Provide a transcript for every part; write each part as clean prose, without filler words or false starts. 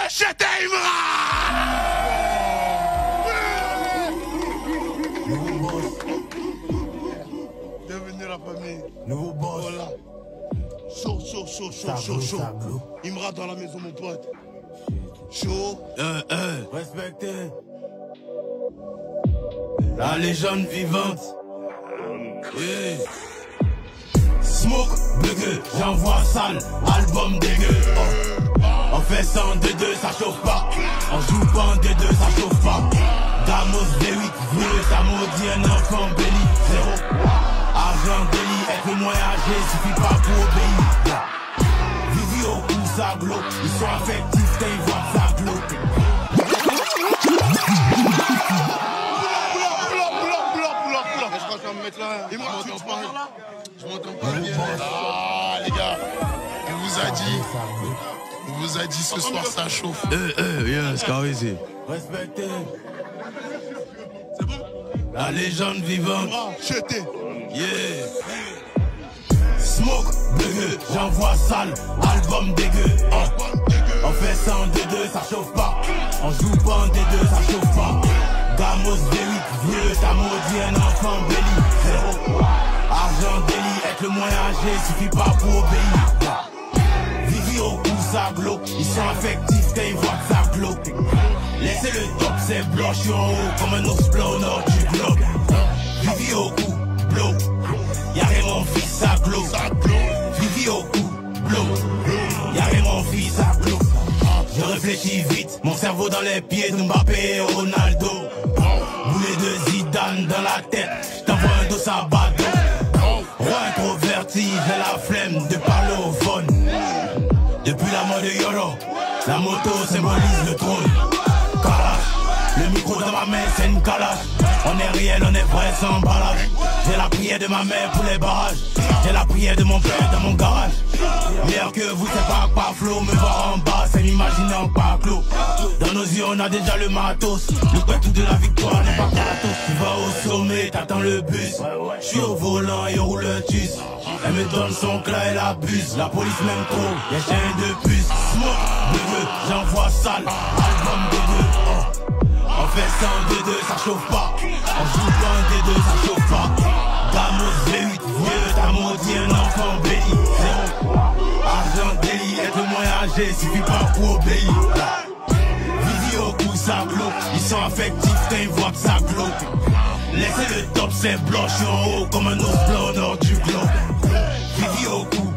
J'étais Imra. Nouveau boss. Bienvenue la famille. Nouveau boss. Voilà. Chaud. Imra dans la maison, mon pote. Chaud. Respecté. La légende vivante. Yeah. Smoke, bugueux, j'envoie sale, album dégueu. On fait 100 D2, ça chauffe pas. On joue pas en D2, ça chauffe pas. Gamos V8, vieux, ça maudit un enfant béni. Zéro. Argent délit, être le moins âgé, suffit pas pour obéir. Vivi au cou, ça glow. Ils sont affectifs, quand ils voient ça glow. Je m'entends pas bien. Ah les gars, on vous a dit ce soir ça chauffe. Yeah, Scarisi. Respecté. C'est bon? La légende vivante. Jeté. Yeah. Smoke, bugueux, j'envoie sale, album dégueu. On fait 100 D2, ça chauffe pas. On joue pas en D2, ça chauffe pas. Gamos V8, vieux, t'as maudit un enfant béni. Zéro. Argent délit, être le moins âgé, suffit pas pour obéir. Vivi au cou, ça glow. Ils sont affectifs quand ils voient que ça glow. Laissez le top, c'est blanc, je suis en haut comme un ours blanc au nord du globe. Vivi au cou, blow. Y'a rien mon fils, ça glow. Vivi au cou, blow. Y'a rien mon fils, ça glow. Je réfléchis vite, mon cerveau dans les pieds de Mbappé et Ronaldo. Boulet de Zidane dans la tête, j't'envoie un dos à bâton. Roi introverti, j'ai la flemme de parler au phone. Depuis la mort de Yoro, la moto symbolise le trône. Kalash, le micro dans ma main c'est une calache. On est réel, on est vrai sans emballage. J'ai la prière de ma mère pour les barrages. J'ai la prière de mon père dans mon garage. Meilleur que vous, c'est pas flot. Me voir en bas, c'est m'imaginer en pas clos. Dans nos yeux, on a déjà le matos. Le tout de la victoire n'est pas gratos. Tu vas au sommet, t'attends le bus. Je suis au volant et on roule le tus. Elle me donne son clat et l'abuse. La police m'aime trop, y'a chien de puce. Smoke, bugueux, j'envoie sale. Album dégueu. On fait 100 D2, ça chauffe pas. On joue pas en D2, ça chauffe pas. Gamos V8, vieux, t'as maudit un enfant béni. Zéro. Argent délit, être le moins âgé, suffit pas pour obéir. Vivi au cou, ça glow. Ils sont affectifs quand ils voient que ça glow. Laissez le top, c'est blanc, je suis en haut comme un ours blanc au nord du globe. Vivi au cou,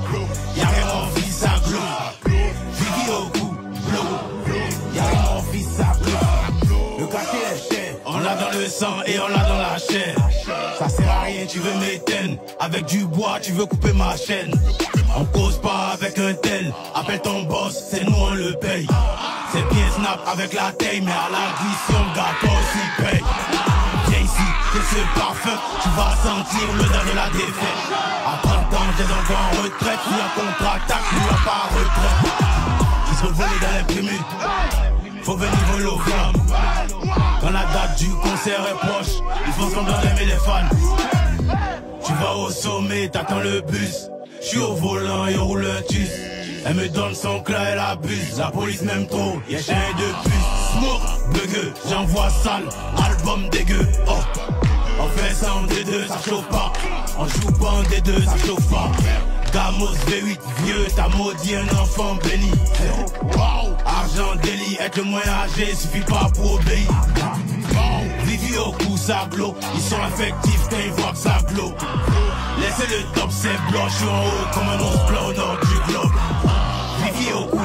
blow. Y'a rien mon fils, ça glow. Vivi au cou, blow. Y'a rien mon fils, ça glow. Le cachet est cher, on l'a dans le sang et on l'a dans la chair. Ça sert à rien, tu veux m'éteindre. Avec du bois, tu veux couper ma chaîne. On cause pas avec un tel. Appelle ton boss, c'est nous on le paye. C'est bien snap avec la taille, mais à la glisse, on gâteau aussi paye. Viens ici, c'est ce parfum, tu vas sentir l'odeur de la défaite. À 30 ans, j'ai encore en retraite, lui en contre-attaque, lui en pas retraite. Ils sont volés dans les primus, faut venir voler aux flammes. Quand la date du concert est proche, ils font semblant d'aimer les fans. Tu vas au sommet, t'attends le bus. J'suis au volant et on roule un tus. Elle me donne son clat et l'abuse. La police m'aime trop, y'a chien de puce. Smoke, bugueux, j'envoie sale. Album dégueu, oh. On fait ça en D2, ça chauffe pas. On joue pas en D2, ça chauffe pas. Gamos V8, vieux, t'as maudit un enfant béni. Argent délit, être le moins âgé, suffit pas pour obéir. Vivi au cou, ça glow. Ils sont affectifs quand ils voient que ça glow. Laissez le top, c'est blanc, je suis en haut comme un ours blanc au nord du globe. Vivi au cou.